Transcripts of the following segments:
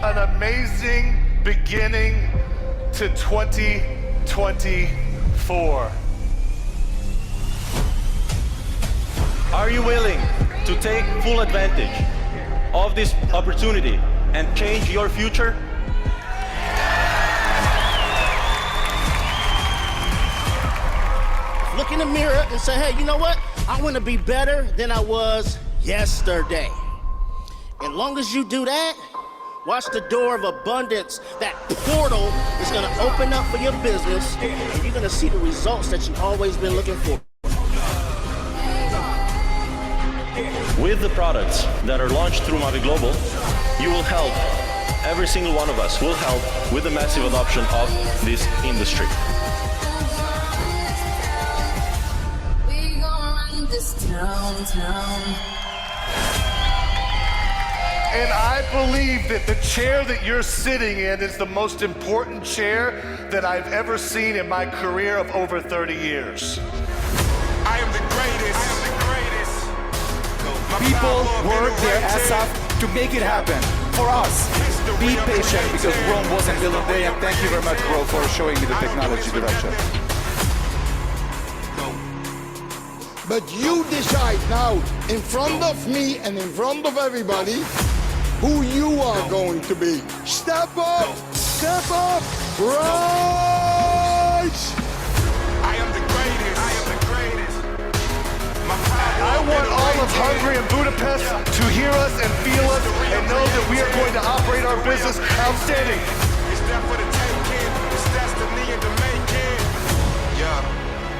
an amazing beginning to 2024. Are you willing to take full advantage of this opportunity and change your future? Look in the mirror and say, hey, you know what? I want to be better than I was yesterday. And long as you do that, watch the door of abundance. That portal is going to open up for your business, and you're going to see the results that you've always been looking for. With the products that are launched through Mavie Global, you will help, every single one of us will help with the massive adoption of this industry. We gonna run this town. And I believe that the chair that you're sitting in is the most important chair that I've ever seen in my career of over 30 years. I am the greatest. People work their ass off to make it happen. For us, be patient because Rome wasn't built in a day, and thank you very much, bro, for showing me the technology direction. But you decide now, in front of me and in front of everybody, who you are going to be. Step up, rise! I am the greatest. I want all of Hungary and Budapest to hear us and feel us and know that we are going to operate our business outstanding. It's there for the taking. It's destiny in the making. Yeah.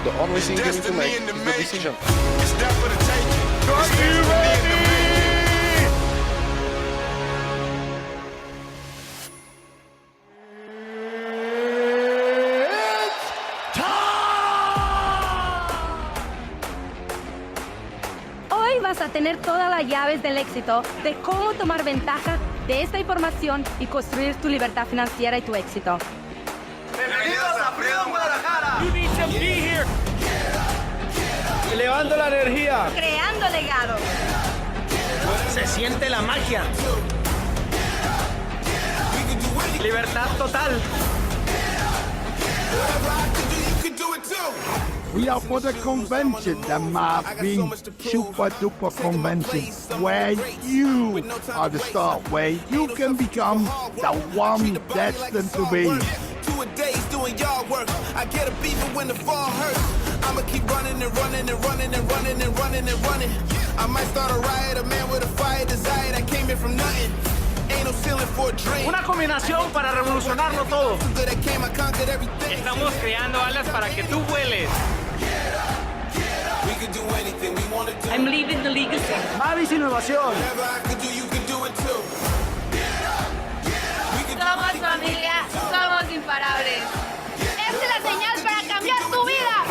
The only thing you need to make is the decision. It's there for the taking. Are you ready? Hoy vas a tener todas las llaves del éxito de cómo tomar ventaja de esta información y construir tu libertad financiera y tu éxito. Bienvenidos a Freedom Guadalajara. You need to be here. Elevando la energía. Creando legado. Se siente la magia. Libertad total. We are for the convention, the Mavie Super Duper Convention, where you are the star, where you can become the one destined to be. 2 a days doing yard work. I get up even when the fall hurts. I'ma keep running and running and running and running and running and running. I might start a riot, a man with a fire desire that came in from nothing. Ain't no ceiling for a dream. Una combinación para revolucionarlo todo. Estamos creando alas para que tú vueles. I'm leaving the legacy. Mavie's innovación. Somos familia, somos imparables. Esta es la señal para cambiar tu vida.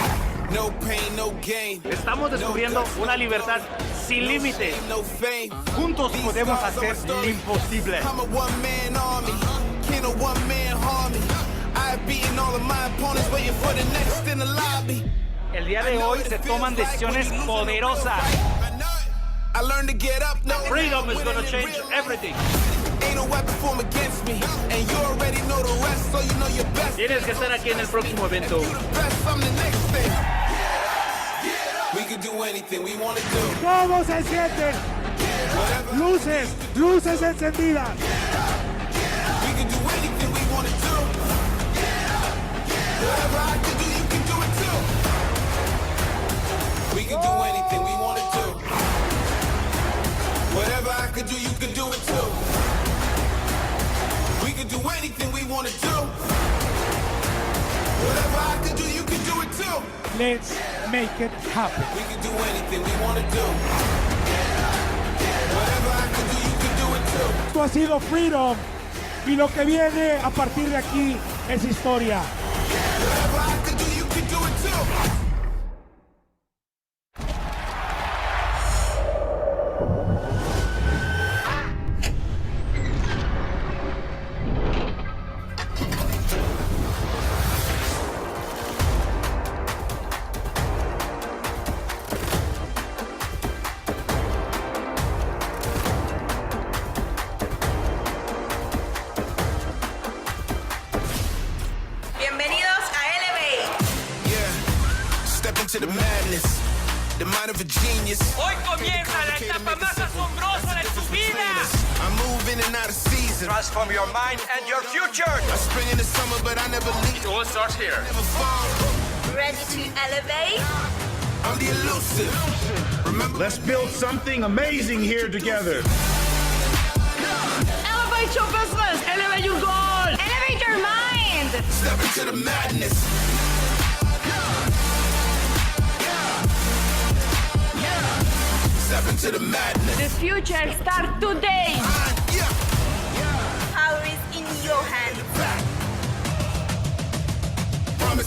No pain, no gain. Estamos descubriendo una libertad sin límites. Juntos podemos hacer lo imposible. I'm a one-man army, can't a one-man harm me. I've beaten all of my opponents, waiting for the next in the lobby. El día de hoy se toman decisiones poderosas. I learned to get up, no. Freedom is going to change everything. Ain't no weapon formed against me, and you already know the rest, so you know your best. Tienes que estar aquí en el próximo evento. I'm the next thing. We can do anything we want to do. ¿Cómo se sienten? Luces, luces encendidas. We can do anything we want to do. Whatever I can do, you can do it too. We can do anything we want to do. Whatever I can do, you can do it too. We can do anything we want to do. Whatever I can do, you can do it too. Let's make it happen. We can do anything we want to do. Whatever I can do, you can do it too. Esto ha sido Freedom y lo que viene a partir de aquí es historia. Whatever I can do, you can do it too. into the madness. The mind of a genius. Hoy comienza la etapa más asombrosa de tu vida. I move in and out of season. Transform your mind and your future. I spring in the summer, but I never leave. It all starts here. Ready to elevate? I'm the elusive. Remember, let's build something amazing here together. Elevate your business. Elevate your goal. Elevate your mind. Step into the madness. Step into the madness. The future starts today. Power is in your hands.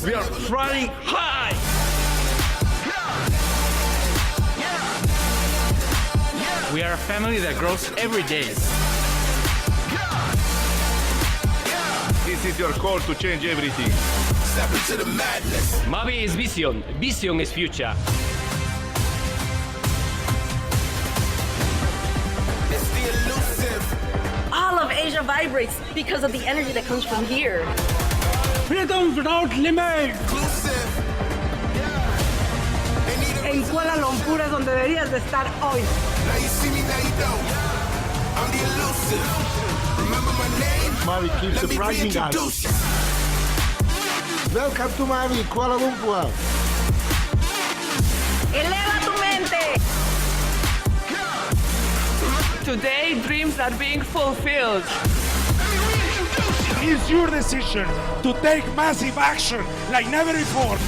We are flying high. We are a family that grows every day. This is your call to change everything. Step into the madness. Mavie is vision. Vision is future. It's the elusive. All of Asia vibrates because of the energy that comes from here. Freedom without limit. Exclusive. En Kuala Lumpur es donde deberías de estar hoy. Now you see me, now you don't. I'm the elusive. Remember my name? Mavie keeps Let me surprising us. reintroduce you. Welcome to Mavie, Kuala Lumpur. Eleva tu mente. Today, dreams are being fulfilled. It's your decision to take massive action like never before.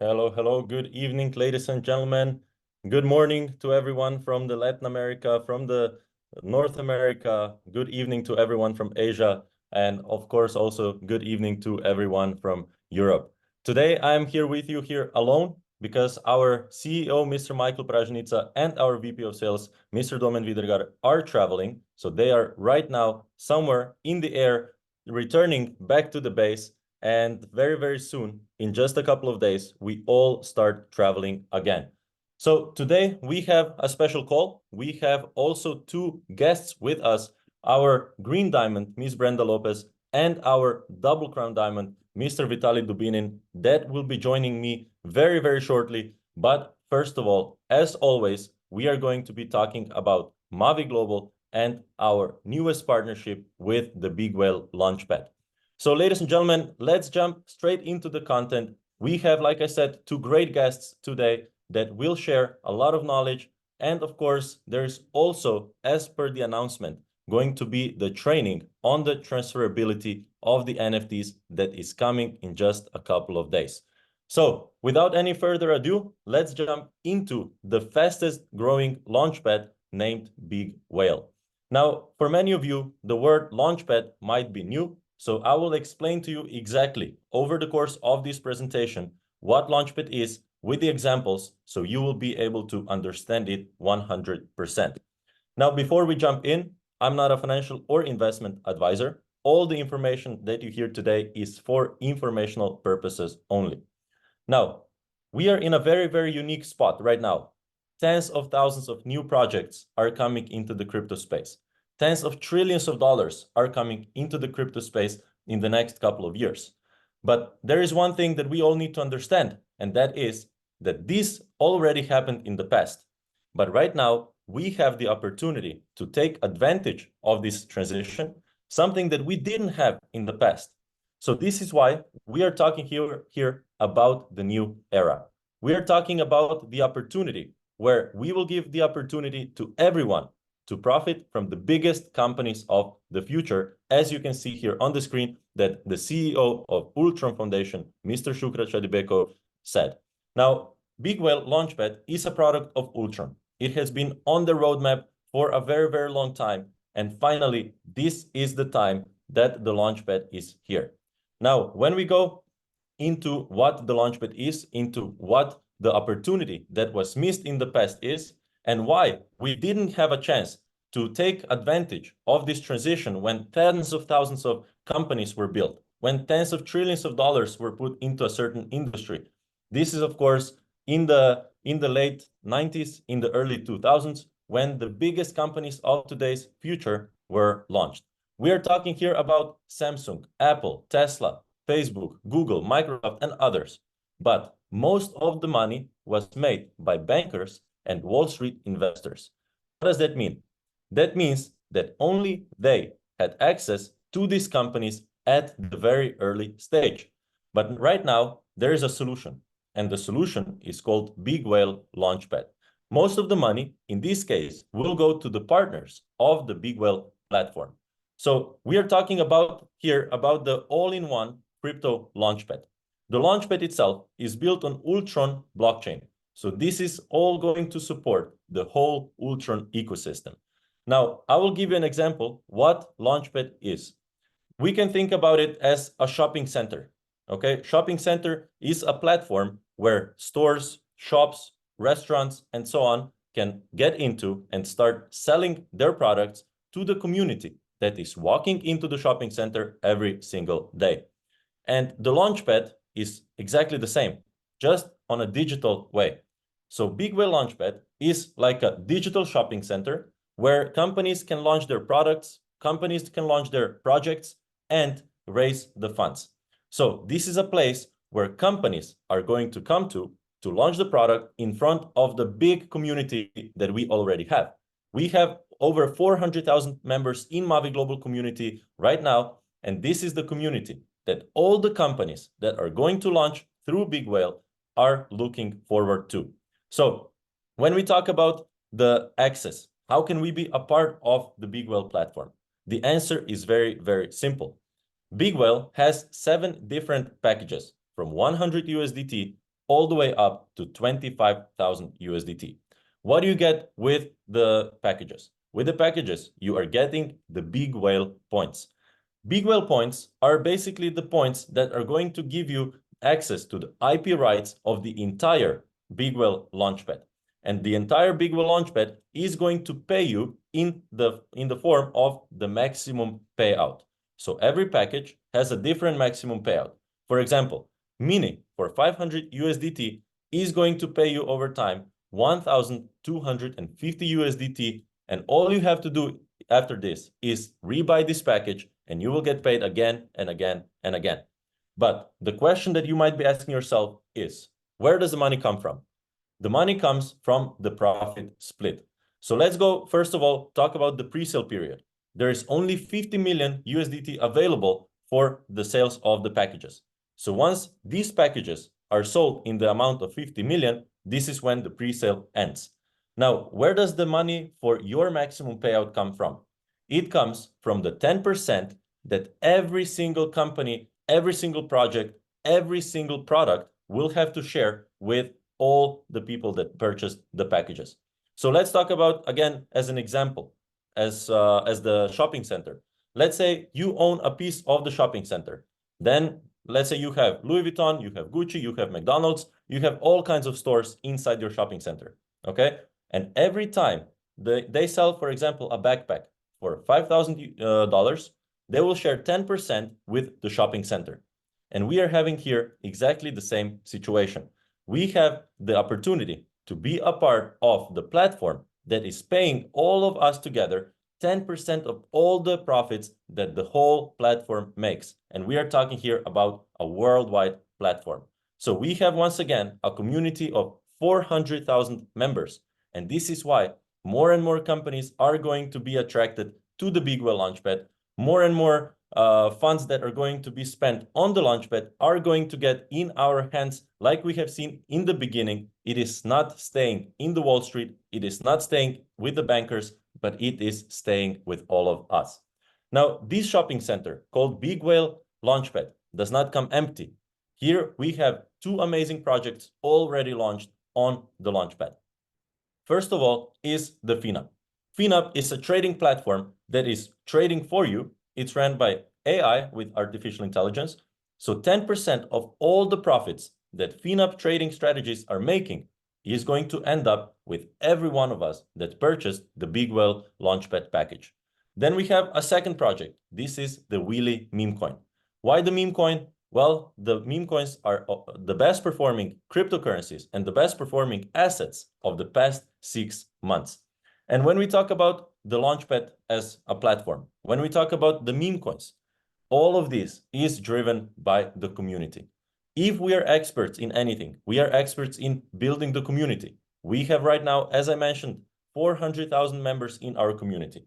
Hello, hello. Good evening, ladies and gentlemen. Good morning to everyone from the Latin America, from the North America. Good evening to everyone from Asia. And of course, also good evening to everyone from Europe. Today, I'm here with you here alone because our CEO, Mr. Michael Pražnica, and our VP of Sales, Mr. Domen Vidergar, are traveling. So they are right now somewhere in the air, returning back to the base. And very, very soon, in just a couple of days, we all start traveling again. So today we have a special call. We have also two guests with us, our Green Diamond, Ms. Brenda Lopez, and our Double Crown Diamond, Mr. Vitaly Dubinin, that will be joining me very, very shortly. But first of all, as always, we are going to be talking about Mavie Global and our newest partnership with the Big Whale Launchpad. So ladies and gentlemen, let's jump straight into the content. We have, like I said, two great guests today that will share a lot of knowledge. And of course, there's also, as per the announcement, going to be the training on the transferability of the NFTs that is coming in just a couple of days. So without any further ado, let's jump into the fastest growing launchpad named Big Whale. Now, for many of you, the word launchpad might be new. So I will explain to you exactly over the course of this presentation what Launchpad is with the examples, so you will be able to understand it 100%. Now, before we jump in, I'm not a financial or investment advisor. All the information that you hear today is for informational purposes only. Now, we are in a very, very unique spot right now. Tens of thousands of new projects are coming into the crypto space. Tens of trillions of dollars are coming into the crypto space in the next couple of years. But there is one thing that we all need to understand, and that is that this already happened in the past. But right now, we have the opportunity to take advantage of this transition, something that we didn't have in the past. So this is why we are talking here about the new era. We are talking about the opportunity where we will give the opportunity to everyone to profit from the biggest companies of the future, as you can see here on the screen that the CEO of Ultron Foundation, Mr. Shukra Chadibeko, said. Now, Big Whale Launchpad is a product of Ultron. It has been on the roadmap for a very, very long time. And finally, this is the time that the Launchpad is here. Now, when we go into what the Launchpad is, into what the opportunity that was missed in the past is, and why we didn't have a chance to take advantage of this transition when tens of thousands of companies were built, when tens of trillions of dollars were put into a certain industry. This is, of course, in the late 90s, in the early 2000s, when the biggest companies of today's future were launched. We are talking here about Samsung, Apple, Tesla, Facebook, Google, Microsoft, and others. But most of the money was made by bankers and Wall Street investors. What does that mean? That means that only they had access to these companies at the very early stage. But right now, there is a solution, and the solution is called Big Whale Launchpad. Most of the money, in this case, will go to the partners of the Big Whale platform. So we are talking about here about the all-in-one crypto launchpad. The launchpad itself is built on Ultron blockchain. So this is all going to support the whole Ultron ecosystem. Now, I will give you an example what launchpad is. We can think about it as a shopping center. Okay, shopping center is a platform where stores, shops, restaurants, and so on can get into and start selling their products to the community that is walking into the shopping center every single day. And the Launchpad is exactly the same, just on a digital way. So Big Whale Launchpad is like a digital shopping center where companies can launch their products, companies can launch their projects, and raise the funds. So this is a place where companies are going to come to launch the product in front of the big community that we already have. We have over 400,000 members in Mavie Global Community right now, and this is the community that all the companies that are going to launch through Big Whale are looking forward to. So when we talk about the access, how can we be a part of the Big Whale platform? The answer is very, very simple. Big Whale has 7 different packages from 100 USDT all the way up to 25,000 USDT. What do you get with the packages? With the packages, you are getting the Big Whale points. Big Whale points are basically the points that are going to give you access to the IP rights of the entire Big Whale Launchpad. And the entire Big Whale Launchpad is going to pay you in the form of the maximum payout. So every package has a different maximum payout. For example, Mini for 500 USDT is going to pay you over time 1,250 USDT, and all you have to do after this is rebuy this package and you will get paid again and again and again. But the question that you might be asking yourself is, where does the money come from? The money comes from the profit split. So let's go, first of all, talk about the pre-sale period. There is only 50 million USDT available for the sales of the packages. So once these packages are sold in the amount of 50 million, this is when the pre-sale ends. Now, where does the money for your maximum payout come from? It comes from the 10% that every single company, every single project, every single product will have to share with all the people that purchased the packages. So let's talk about, again, as an example, as the shopping center. Let's say you own a piece of the shopping center. Then let's say you have Louis Vuitton, you have Gucci, you have McDonald's, you have all kinds of stores inside your shopping center, okay? And every time they sell, for example, a backpack for $5,000, they will share 10% with the shopping center. And we are having here exactly the same situation. We have the opportunity to be a part of the platform that is paying all of us together 10% of all the profits that the whole platform makes. And we are talking here about a worldwide platform. So we have once again a community of 400,000 members. And this is why more and more companies are going to be attracted to the Big Whale Launchpad. More and more funds that are going to be spent on the Launchpad are going to get in our hands. Like we have seen in the beginning, it is not staying in the Wall Street. It is not staying with the bankers, but it is staying with all of us. Now, this shopping center called Big Whale Launchpad does not come empty. Here we have two amazing projects already launched on the Launchpad. First of all is the FinUp. FinUp is a trading platform that is trading for you. It's ran by AI with artificial intelligence. So 10% of all the profits that FinUp trading strategies are making is going to end up with every one of us that purchased the Big Whale Launchpad package. Then we have a second project. This is the Wheelie meme coin. Why the meme coin? Well, the meme coins are the best performing cryptocurrencies and the best performing assets of the past 6 months. And when we talk about the Launchpad as a platform, when we talk about the meme coins, all of this is driven by the community. If we are experts in anything, we are experts in building the community. We have right now, as I mentioned, 400,000 members in our community.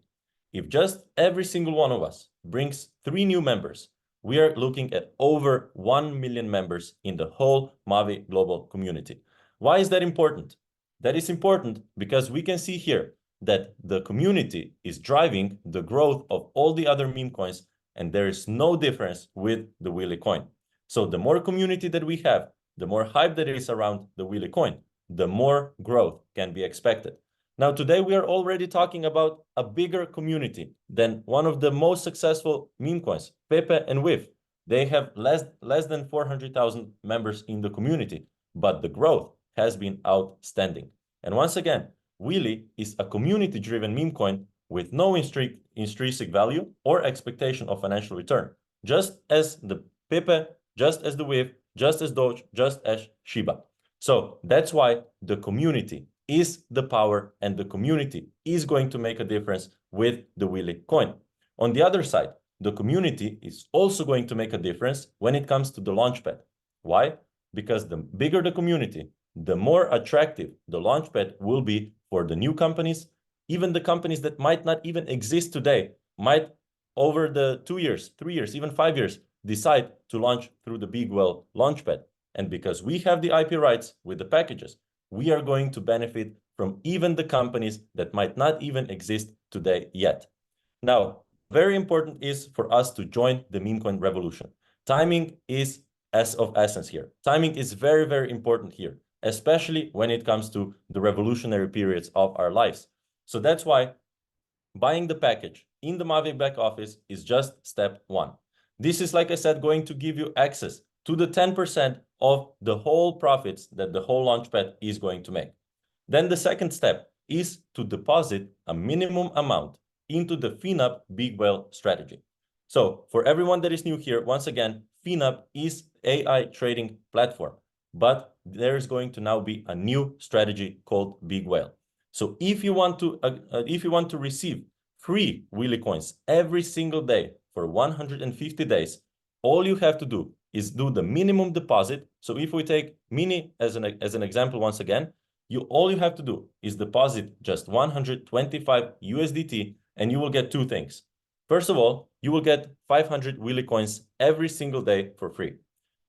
If just every single one of us brings 3 new members, we are looking at over 1 million members in the whole Mavie global community. Why is that important? That is important because we can see here that the community is driving the growth of all the other meme coins, and there is no difference with the Wheelie coin. So the more community that we have, the more hype that is around the Wheelie coin, the more growth can be expected. Now, today we are already talking about a bigger community than one of the most successful meme coins, Pepe and Whiff. They have less than 400,000 members in the community, but the growth has been outstanding. And once again, Wheelie is a community-driven meme coin with no intrinsic value or expectation of financial return, just as the Pepe, just as the Whiff, just as Doge, just as Shiba. So that's why the community is the power, and the community is going to make a difference with the Wheelie coin. On the other side, the community is also going to make a difference when it comes to the Launchpad. Why? Because the bigger the community, the more attractive the Launchpad will be for the new companies. Even the companies that might not even exist today might, over the 2 years, 3 years, even 5 years, decide to launch through the Big Whale Launchpad. And because we have the IP rights with the packages, we are going to benefit from even the companies that might not even exist today yet. Now, very important is for us to join the meme coin revolution. Timing is of essence here. Timing is very, very important here, especially when it comes to the revolutionary periods of our lives. So that's why buying the package in the Mavie back office is just step 1. This is, like I said, going to give you access to the 10% of the whole profits that the whole Launchpad is going to make. Then the second step is to deposit a minimum amount into the FinUp Big Whale strategy. So for everyone that is new here, once again, FinUp is AI trading platform, but there is going to now be a new strategy called Big Whale. So if you want to receive free Wheelie coins every single day for 150 days, all you have to do is do the minimum deposit. So if we take Mini as an example once again, all you have to do is deposit just 125 USDT, and you will get 2 things. First of all, you will get 500 Wheelie coins every single day for free.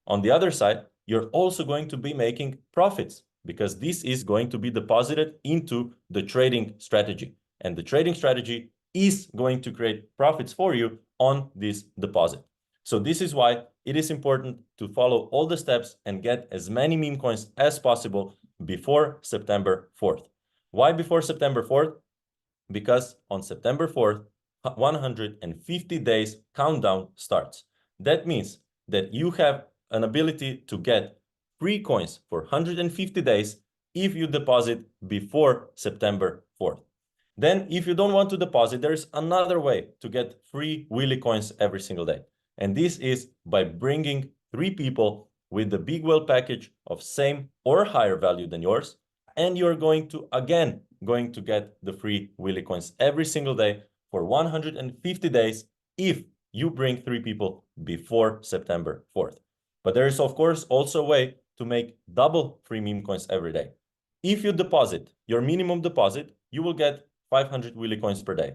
On the other side, you're also going to be making profits because this is going to be deposited into the trading strategy. And the trading strategy is going to create profits for you on this deposit. So this is why it is important to follow all the steps and get as many meme coins as possible before September 4th. Why before September 4th? Because on September 4th, 150 days countdown starts. That means that you have an ability to get free coins for 150 days if you deposit before September 4th. Then if you don't want to deposit, there's another way to get free Wheelie coins every single day. And this is by bringing 3 people with the Big Whale package of same or higher value than yours. And you're going to get the free Wheelie coins every single day for 150 days if you bring 3 people before September 4th. But there is, of course, also a way to make double free meme coins every day. If you deposit your minimum deposit, you will get 500 Willy coins per day.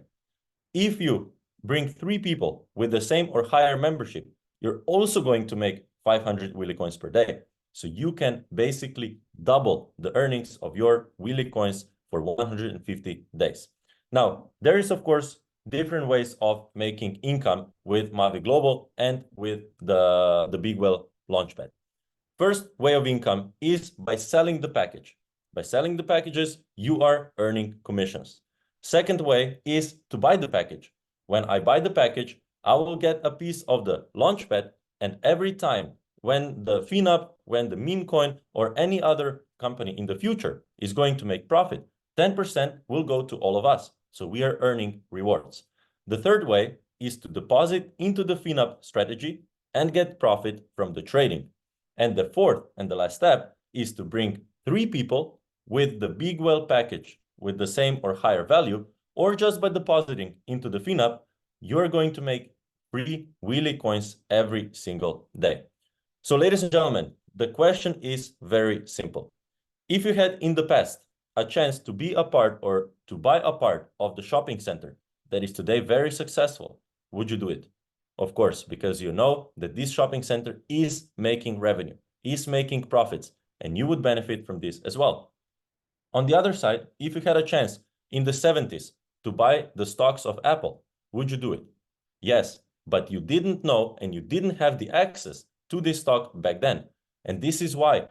If you bring 3 people with the same or higher membership, you're also going to make 500 Willy coins per day. So you can basically double the earnings of your Willy coins for 150 days. Now, there is, of course, different ways of making income with Mavie Global and with the Big Well Launchpad. First way of income is by selling the package. By selling the packages, you are earning commissions. Second way is to buy the package. When I buy the package, I will get a piece of the Launchpad, and every time when the FinUp, when the meme coin, or any other company in the future is going to make profit, 10% will go to all of us. So we are earning rewards. The third way is to deposit into the FinUp strategy and get profit from the trading. And the fourth and the last step is to bring 3 people with the Big Well package with the same or higher value, or just by depositing into the FinUp, you're going to make free Willy coins every single day. So ladies and gentlemen, the question is very simple. If you had in the past a chance to be a part or to buy a part of the shopping center that is today very successful, would you do it? Of course, because you know that this shopping center is making revenue, is making profits, and you would benefit from this as well. On the other side, if you had a chance in the 70s to buy the stocks of Apple, would you do it? Yes, but you didn't know and you didn't have the access to this stock back then. And this is why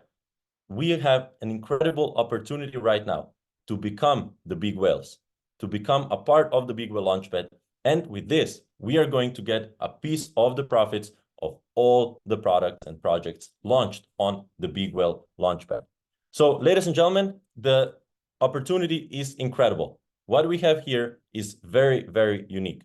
we have an incredible opportunity right now to become the big whales, to become a part of the Big Well Launchpad. And with this, we are going to get a piece of the profits of all the products and projects launched on the Big Well Launchpad. So, ladies and gentlemen, the opportunity is incredible. What we have here is very, very unique.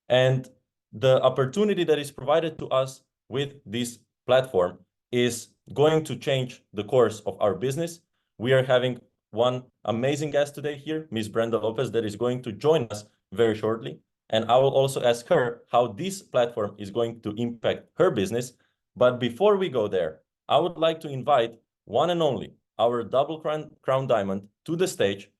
And the opportunity that is provided to us with this platform is going to change the course of our business. We are having one amazing guest today here, Ms. Brenda Lopez, that is going to join us very shortly. And I will also ask her how this platform is going to impact her business. But before we go there, I would like to invite one and only our double crown diamond to the stage,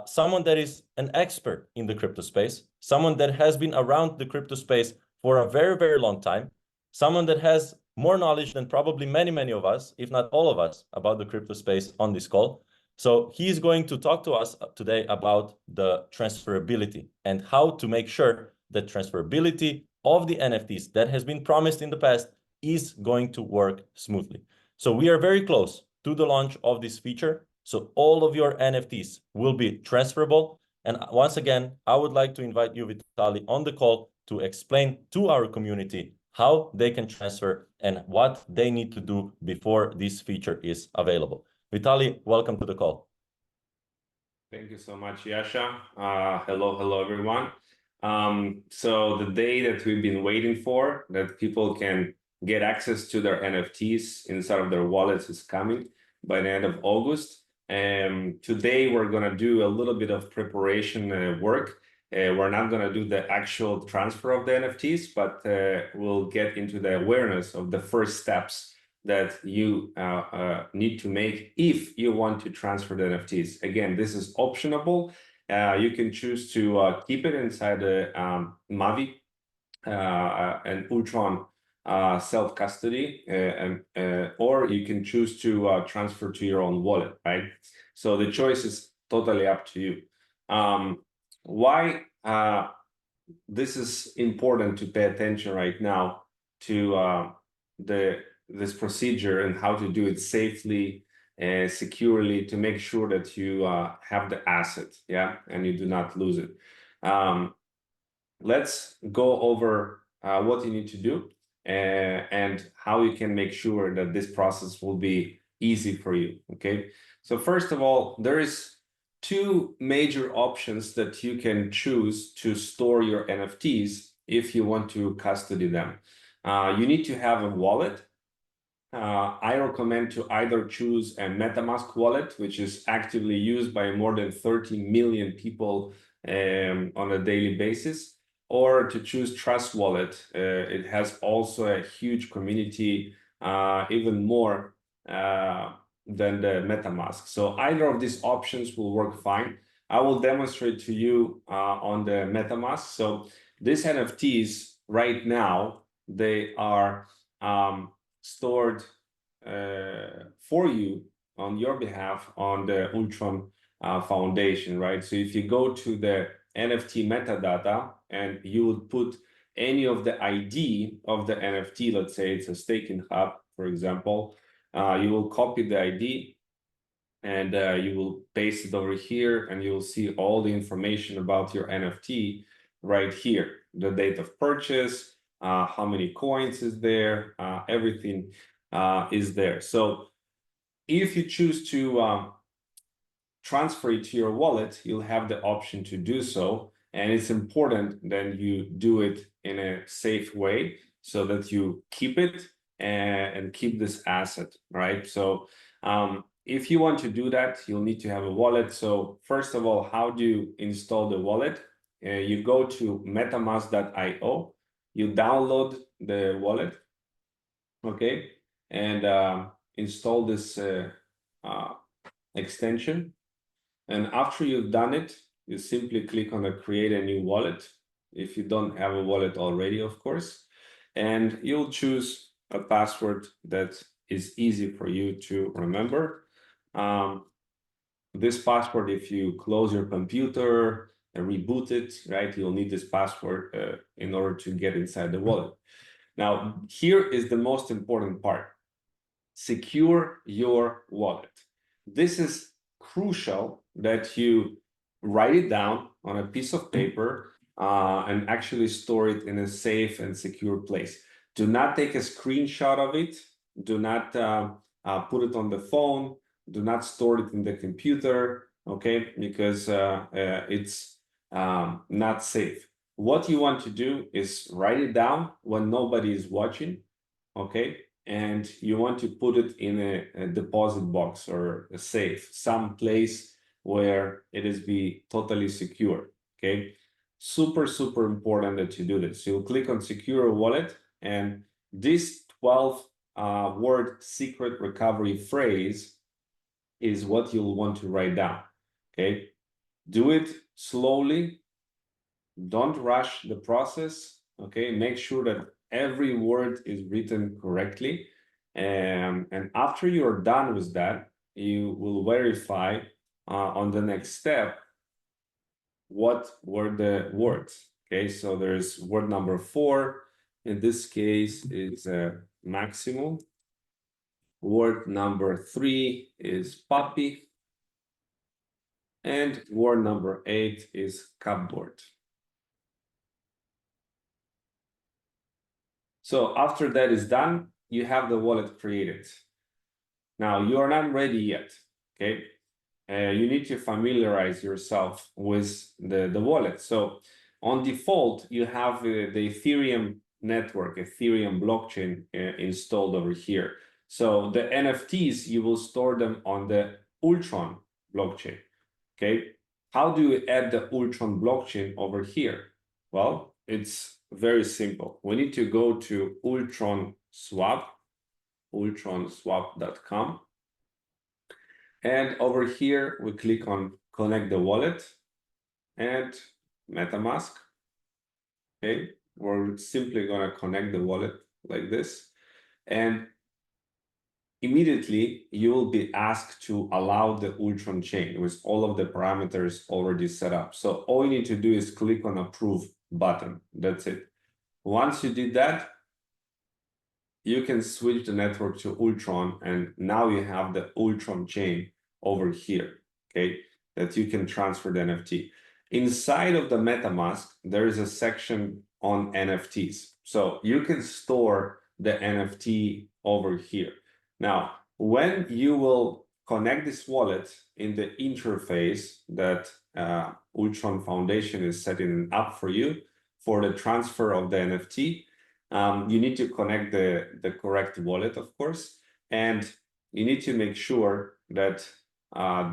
someone that is an expert in the crypto space, someone that has been around the crypto space for a very, very long time, someone that has more knowledge than probably many of us, if not all of us, about the crypto space on this call. So he is going to talk to us today about the transferability and how to make sure that transferability of the NFTs that has been promised in the past is going to work smoothly. So we are very close to the launch of this feature. So all of your NFTs will be transferable. And once again, I would like to invite you, Vitaly, on the call to explain to our community how they can transfer and what they need to do before this feature is available. Vitaly, welcome to the call. Thank you so much, Yasha. Hello, everyone. So the day that we've been waiting for, that people can get access to their NFTs inside of their wallets, is coming by the end of August. Today, we're going to do a little bit of preparation work. We're not going to do the actual transfer of the NFTs, but we'll get into the awareness of the first steps that you need to make if you want to transfer the NFTs. Again, this is optionable. You can choose to keep it inside the Mavie and Ultron self-custody, or you can choose to transfer to your own wallet, right? So the choice is totally up to you. Why this is important to pay attention right now to this procedure and how to do it safely and securely to make sure that you have the asset, yeah, and you do not lose it. Let's go over what you need to do and how you can make sure that this process will be easy for you, okay? So first of all, there is 2 major options that you can choose to store your NFTs if you want to custody them. You need to have a wallet. I recommend to either choose a MetaMask wallet, which is actively used by more than 30 million people on a daily basis, or to choose Trust Wallet. It has also a huge community, even more than the MetaMask. So either of these options will work fine. I will demonstrate to you on the MetaMask. So these NFTs right now, they are stored for you on your behalf on the Ultron Foundation, right? So if you go to the NFT metadata and you would put any of the ID of the NFT, let's say it's a staking hub, for example, you will copy the ID and you will paste it over here, and you will see all the information about your NFT right here. The date of purchase, how many coins is there, everything is there. So if you choose to transfer it to your wallet, you'll have the option to do so. And it's important that you do it in a safe way so that you keep it and keep this asset, right? So if you want to do that, you'll need to have a wallet. So first of all, how do you install the wallet? You go to metamask.io, you download the wallet, okay, and install this extension. And after you've done it, you simply click on the create a new wallet, if you don't have a wallet already, of course, and you'll choose a password that is easy for you to remember. This password, if you close your computer and reboot it, right, you'll need this password in order to get inside the wallet. Now, here is the most important part. Secure your wallet. This is crucial that you write it down on a piece of paper and actually store it in a safe and secure place. Do not take a screenshot of it. Do not put it on the phone. Do not store it in the computer, okay? Because it's not safe. What you want to do is write it down when nobody is watching, okay? And you want to put it in a deposit box or a safe, some place where it is be totally secure, okay? Super, super important that you do this. You'll click on secure wallet, and this 12-word secret recovery phrase is what you'll want to write down, okay? Do it slowly. Don't rush the process, okay? Make sure that every word is written correctly. And after you're done with that, you will verify on the next step what were the words, okay? So there's word number 4. In this case, it's maximum. Word number 3 is puppy. And word number 8 is cupboard. So after that is done, you have the wallet created. Now, you are not ready yet, okay? You need to familiarize yourself with the wallet. So on default, you have the Ethereum network, Ethereum blockchain installed over here. So the NFTs, you will store them on the Ultron blockchain, okay? How do you add the Ultron blockchain over here? Well, it's very simple. We need to go to Ultron Swap, ultronswap.com. And over here, we click on connect the wallet and MetaMask. Okay, we're simply going to connect the wallet like this. And immediately, you will be asked to allow the Ultron chain with all of the parameters already set up. So all you need to do is click on approve button. That's it. Once you did that, you can switch the network to Ultron, and now you have the Ultron chain over here, okay, that you can transfer the NFT. Inside of the MetaMask, there is a section on NFTs. So you can store the NFT over here. Now, when you will connect this wallet in the interface that Ultron Foundation is setting up for you for the transfer of the NFT, you need to connect the correct wallet, of course, and you need to make sure that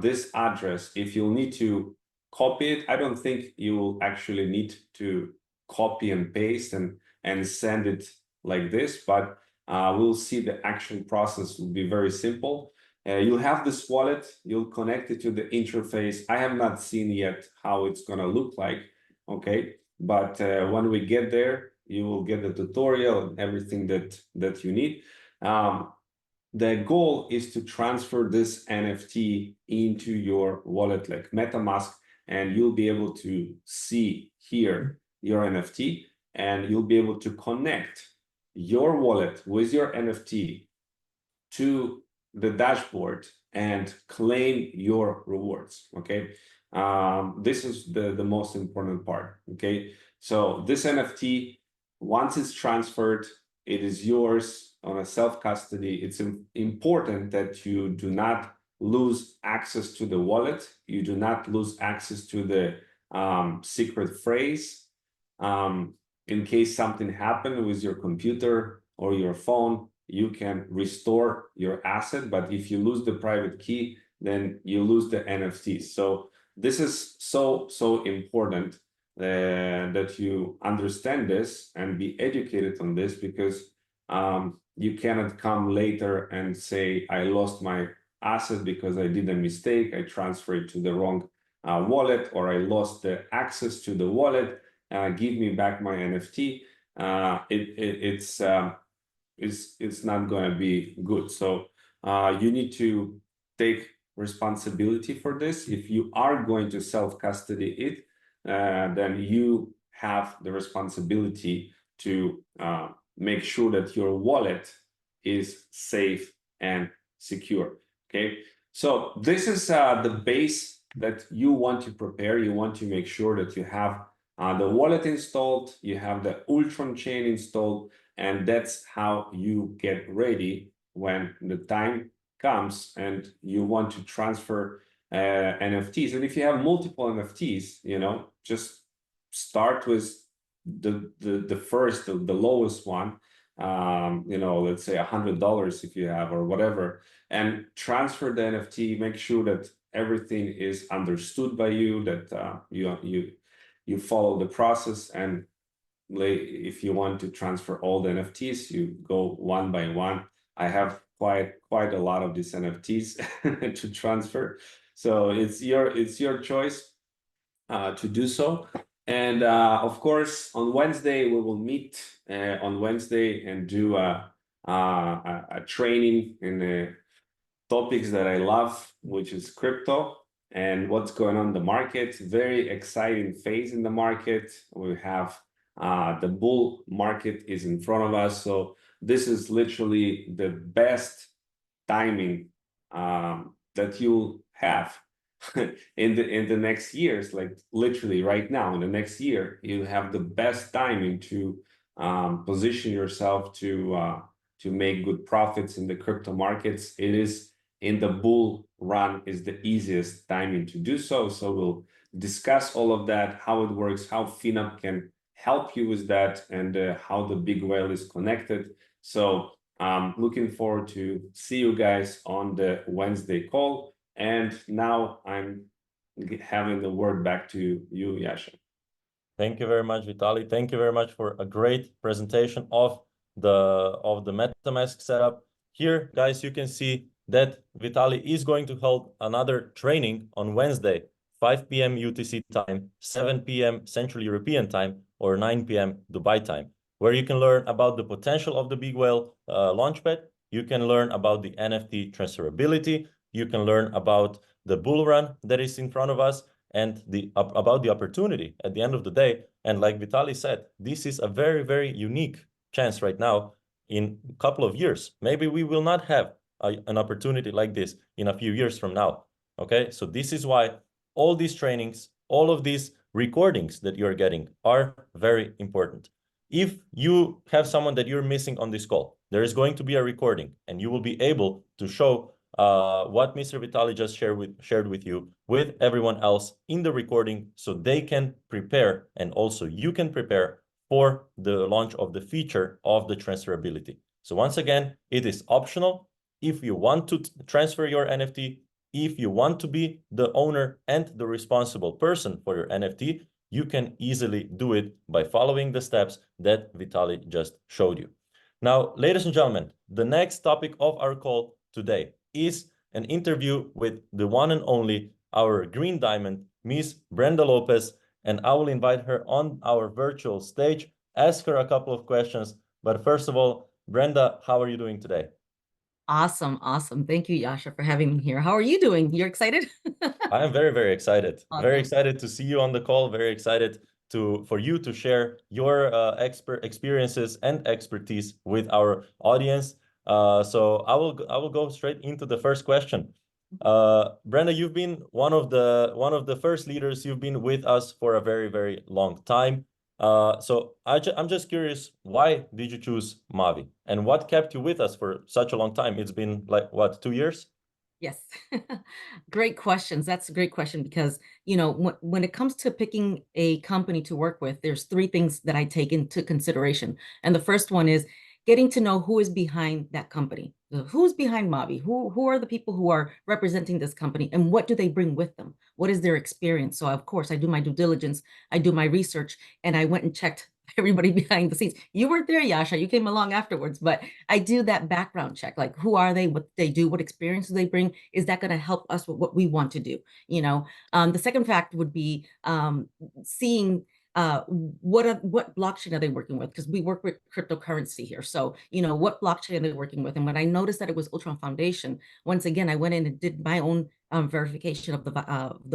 this address, if you'll need to copy it. I don't think you will actually need to copy and paste and send it like this, but we'll see the actual process will be very simple. You'll have this wallet, you'll connect it to the interface. I have not seen yet how it's gonna look like, okay? But when we get there, you will get the tutorial and everything that you need. The goal is to transfer this NFT into your wallet like MetaMask, and you'll be able to see here your NFT, and you'll be able to connect your wallet with your NFT to the dashboard and claim your rewards, okay? This is the most important part, okay? So this NFT, once it's transferred, it is yours on a self-custody. It's important that you do not lose access to the wallet. You do not lose access to the secret phrase. In case something happened with your computer or your phone, you can restore your asset, but if you lose the private key, then you lose the NFTs. So this is so important that you understand this and be educated on this, because you cannot come later and say, I lost my asset because I did a mistake, I transferred it to the wrong wallet, or I lost the access to the wallet, give me back my NFT. It's not going to be good. So you need to take responsibility for this. If you are going to self-custody it, then you have the responsibility to make sure that your wallet is safe and secure. Okay, so this is the base that you want to prepare. You want to make sure that you have the wallet installed, you have the Ultron chain installed, and that's how you get ready when the time comes and you want to transfer NFTs. And if you have multiple NFTs, you know, just start with the first, the lowest one, you know, let's say $100 if you have, or whatever, and transfer the NFT. Make sure that everything is understood by you, that you follow the process, and if you want to transfer all the NFTs, you go one by one. I have quite a lot of these NFTs to transfer, so it's your choice to do so. And of course, on Wednesday we will meet on Wednesday and do a training in the topics that I love, which is crypto and what's going on in the market. Very exciting phase in the market. We have the bull market is in front of us, so this is literally the best timing that you'll have in the next years. Like literally right now, in the next year, you have the best timing to position yourself to make good profits in the crypto markets. It is in the bull run is the easiest timing to do so. So we'll discuss all of that, how it works, how FinUp can help you with that, and how the big whale is connected. So looking forward to see you guys on the Wednesday call. And now I'm having the word back to you, Yasha. Thank you very much, Vitaly. Thank you very much for a great presentation of the MetaMask setup. Here, guys, you can see that Vitaly is going to hold another training on Wednesday, 5 p.m. UTC time, 7 p.m. Central European time, or 9 p.m. Dubai time, where you can learn about the potential of the Big Whale Launchpad. You can learn about the NFT transferability. You can learn about the bull run that is in front of us, and about the opportunity at the end of the day. And like Vitaly said, this is a very, very unique chance right now. In a couple of years, maybe we will not have an opportunity like this in a few years from now. Okay, so this is why all these trainings, all of these recordings that you're getting are very important. If you have someone that you're missing on this call, there is going to be a recording, and you will be able to show what Mr. Vitaly just shared with you with everyone else in the recording, so they can prepare, and also you can prepare for the launch of the feature of the transferability. So once again, it is optional. If you want to transfer your NFT, if you want to be the owner and the responsible person for your NFT, you can easily do it by following the steps that Vitaly just showed you. Now, ladies and gentlemen, the next topic of our call today is an interview with the one and only, our green diamond, Miss Brenda Lopez, and I will invite her on our virtual stage, ask her a couple of questions. But first of all, Brenda, how are you doing today? Awesome, awesome. Thank you, Yasha, for having me here. How are you doing? You're excited? I am very, very excited. Awesome. Very excited to see you on the call. Very excited for you to share your experiences and expertise with our audience. So I will go straight into the first question. Brenda, you've been one of the first leaders. You've been with us for a very, very long time. So I'm just curious, why did you choose Mavie, and what kept you with us for such a long time? It's been like, what, 2 years? Yes. Great questions. That's a great question because, you know, when it comes to picking a company to work with, there's three things that I take into consideration. And the first one is getting to know who is behind that company. Who's behind Mavie? Who are the people who are representing this company, and what do they bring with them? What is their experience? So of course I do my due diligence, I do my research, and I went and checked everybody behind the scenes. You weren't there, Yasha, you came along afterwards, but I do that background check. Like, who are they, what they do, what experience do they bring? Is that going to help us with what we want to do? You know, the second fact would be seeing what blockchain are they working with? Because we work with cryptocurrency here. So, you know, what blockchain are they working with? And when I noticed that it was Ultron Foundation, once again, I went in and did my own verification of the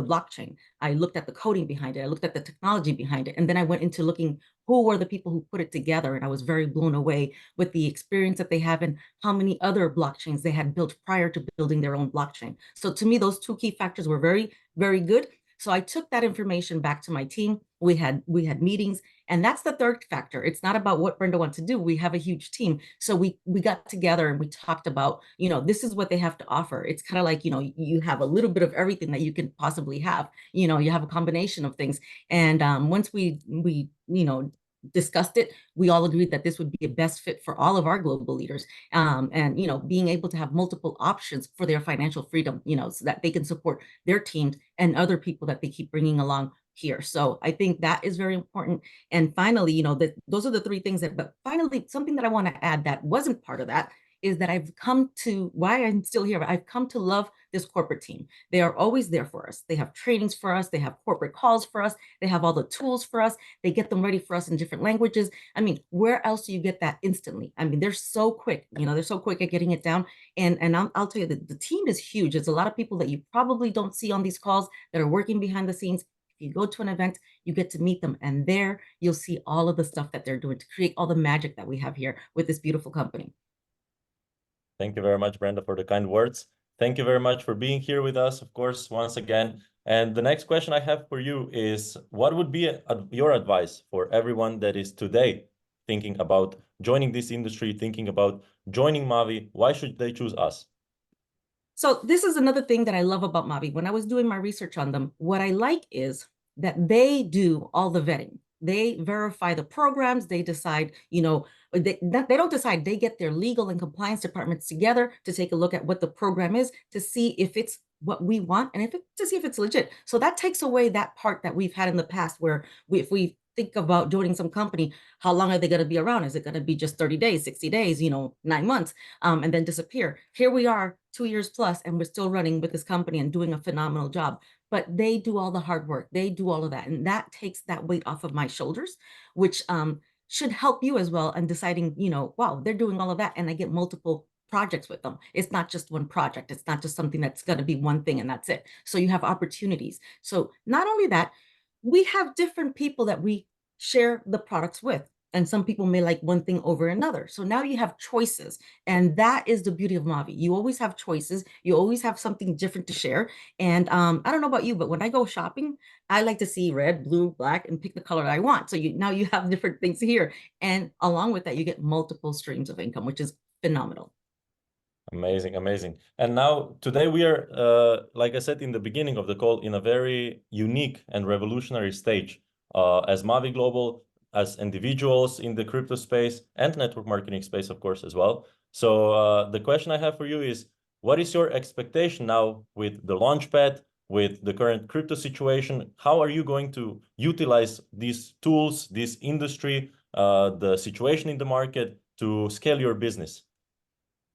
blockchain. I looked at the coding behind it. I looked at the technology behind it. And then I went into looking who were the people who put it together. And I was very blown away with the experience that they have and how many other blockchains they had built prior to building their own blockchain. So to me, those two key factors were very, very good. So I took that information back to my team. We had meetings, and that's the third factor. It's not about what Brenda wants to do. We have a huge team. So we got together and we talked about, you know, this is what they have to offer. It's kind of like, you know, you have a little bit of everything that you can possibly have. You know, you have a combination of things. And once we you know, discussed it, we all agreed that this would be a best fit for all of our global leaders. And, you know, being able to have multiple options for their financial freedom, you know, so that they can support their teams and other people that they keep bringing along here. So I think that is very important. And finally, you know, those are the three things but finally, something that I want to add that wasn't part of that is that I've come to, why I'm still here, I've come to love this corporate team. They are always there for us. They have trainings for us. They have corporate calls for us. They have all the tools for us. They get them ready for us in different languages. I mean, where else do you get that instantly? I mean, they're so quick, you know, they're so quick at getting it down. And I'll tell you that the team is huge. There's a lot of people that you probably don't see on these calls that are working behind the scenes. If you go to an event, you get to meet them, and there you'll see all of the stuff that they're doing to create all the magic that we have here with this beautiful company. Thank you very much, Brenda, for the kind words. Thank you very much for being here with us, of course, once again. And the next question I have for you is, what would be your advice for everyone that is today thinking about joining this industry, thinking about joining Mavie? Why should they choose us? So this is another thing that I love about Mavie. When I was doing my research on them, what I like is that they do all the vetting. They verify the programs. They decide, you know, they don't decide. They get their legal and compliance departments together to take a look at what the program is, to see if it's what we want and to see if it's legit. So that takes away that part that we've had in the past where if we think about joining some company, how long are they going to be around? Is it going to be just 30 days, 60 days, you know, 9 months, and then disappear? Here we are 2 years plus, and we're still running with this company and doing a phenomenal job. But they do all the hard work. They do all of that. And that takes that weight off of my shoulders, which should help you as well in deciding, you know, wow, they're doing all of that. And I get multiple projects with them. It's not just one project. It's not just something that's going to be one thing and that's it. So you have opportunities. So not only that, we have different people that we share the products with. And some people may like one thing over another. So now you have choices. And that is the beauty of Mavie. You always have choices. You always have something different to share. And I don't know about you, but when I go shopping, I like to see red, blue, black, and pick the color I want. So now you have different things here. And along with that, you get multiple streams of income, which is phenomenal. Amazing, amazing. And now today we are, like I said in the beginning of the call, in a very unique and revolutionary stage as Mavie Global, as individuals in the crypto space and network marketing space, of course, as well. So the question I have for you is, What is your expectation now with the Launchpad, with the current crypto situation? How are you going to utilize these tools, this industry, the situation in the market to scale your business?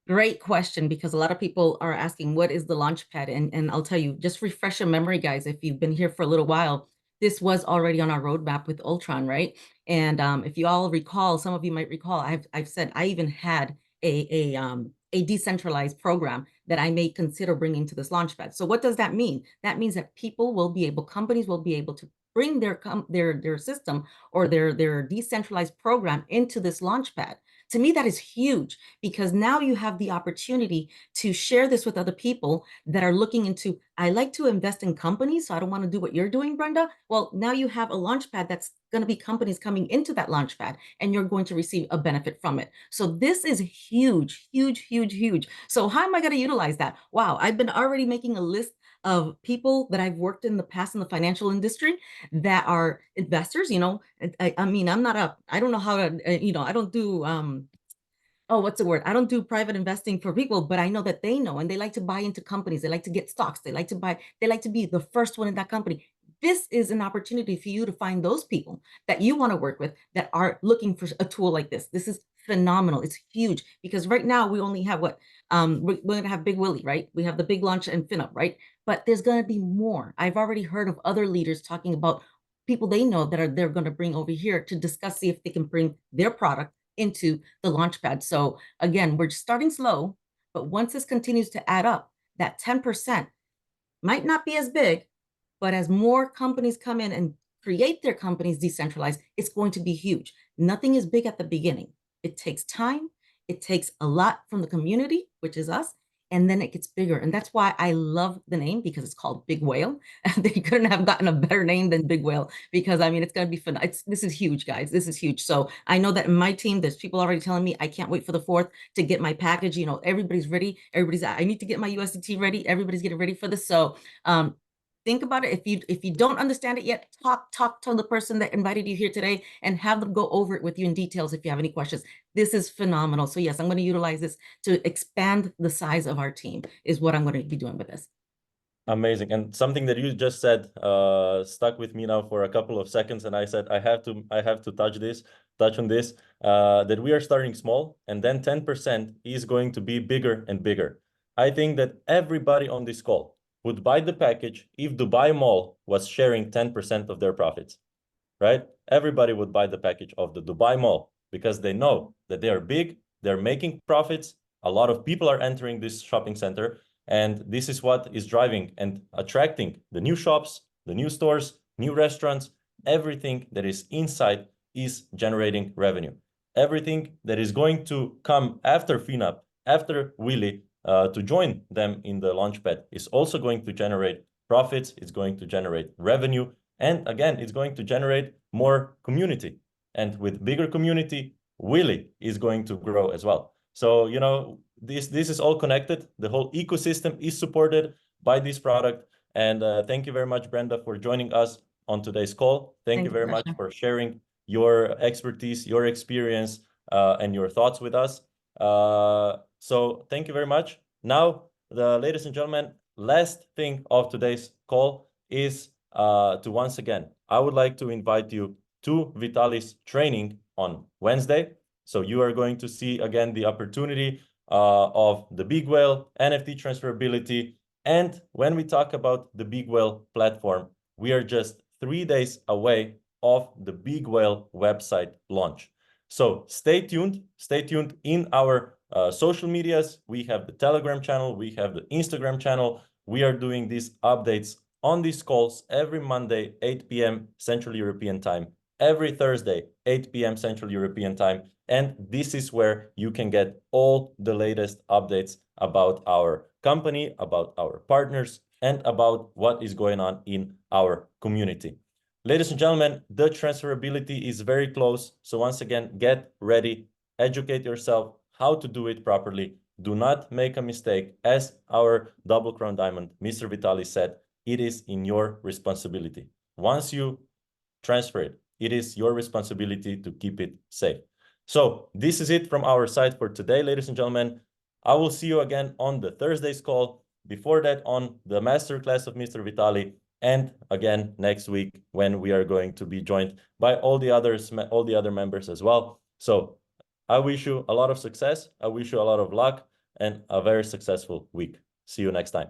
Great question, because a lot of people are asking, what is the Launchpad? And I'll tell you, just refresh your memory, guys. If you've been here for a little while, this was already on our roadmap with Ultron, right? And if you all recall, some of you might recall, I've said I even had a decentralized program that I may consider bringing to this Launchpad. So what does that mean? That means that people will be able, companies will be able to bring their system or their decentralized program into this Launchpad. To me, that is huge, because now you have the opportunity to share this with other people that are looking into, I like to invest in companies, so I don't want to do what you're doing, Brenda. Well, now you have a Launchpad that's going to be companies coming into that Launchpad, and you're going to receive a benefit from it. So this is huge, huge, huge, huge. So how am I going to utilize that? Wow, I've been already making a list of people that I've worked in the past in the financial industry that are investors. I mean, I don't know how to, I don't do, what's the word? I don't do private investing for people, but I know that they know, and they like to buy into companies. They like to get stocks. They like to be the first one in that company. This is an opportunity for you to find those people that you want to work with that are looking for a tool like this. This is phenomenal. It's huge, because right now we only have we're going to have Big Willie, right? We have the big launch and FinUp, right? But there's going to be more. I've already heard of other leaders talking about people they know that they're going to bring over here to discuss, see if they can bring their product into the Launchpad. So again, we're starting slow, but once this continues to add up, that 10% might not be as big, but as more companies come in and create their companies decentralized, it's going to be huge. Nothing is big at the beginning. It takes time. It takes a lot from the community, which is us, and then it gets bigger. And that's why I love the name, because it's called Big Whale. They couldn't have gotten a better name than Big Whale, because I mean, it's going to be fun. This is huge, guys. This is huge. So I know that in my team, there's people already telling me I can't wait for the 4th to get my package. Everybody's ready. I need to get my USDT ready. Everybody's getting ready for this. So think about it. If you don't understand it yet, talk to the person that invited you here today and have them go over it with you in details if you have any questions. This is phenomenal. So yes, I'm going to utilize this to expand the size of our team, is what I'm going to be doing with this. Amazing. And something that you just said stuck with me now for a couple of seconds, and I said I have to touch on this, that we are starting small, and then 10% is going to be bigger and bigger. I think that everybody on this call would buy the package if Dubai Mall was sharing 10% of their profits, right? Everybody would buy the package of the Dubai Mall, because they know that they are big, they're making profits, a lot of people are entering this shopping center, and this is what is driving and attracting the new shops, the new stores, new restaurants. Everything that is inside is generating revenue. Everything that is going to come after FinUp, after Willie, to join them in the Launchpad is also going to generate profits. It's going to generate revenue. And again, it's going to generate more community. And with bigger community, Willie is going to grow as well. So, this is all connected. The whole ecosystem is supported by this product. And thank you very much, Brenda, for joining us on today's call. Thank you very much for sharing your expertise, your experience, and your thoughts with us. So thank you very much. Now, ladies and gentlemen, last thing of today's call is to once again, I would like to invite you to Vitaly's training on Wednesday. So you are going to see again the opportunity of the Big Whale, NFT transferability. And when we talk about the Big Whale platform, we are just 3 days away of the Big Whale website launch. So stay tuned in our social medias. We have the Telegram channel, we have the Instagram channel. We are doing these updates on these calls every Monday, 8 p.m. Central European time, every Thursday, 8 p.m. Central European time. And this is where you can get all the latest updates about our company, about our partners, and about what is going on in our community. Ladies and gentlemen, the transferability is very close. So once again, get ready, educate yourself how to do it properly. Do not make a mistake. As our double crown diamond, Mr. Vitaly said, it is in your responsibility. Once you transfer it, it is your responsibility to keep it safe. So this is it from our side for today, ladies and gentlemen. I will see you again on the Thursday's call. Before that, on the masterclass of Mr. Vitali, and again next week when we are going to be joined by all the other members as well. So I wish you a lot of success. I wish you a lot of luck and a very successful week. See you next time.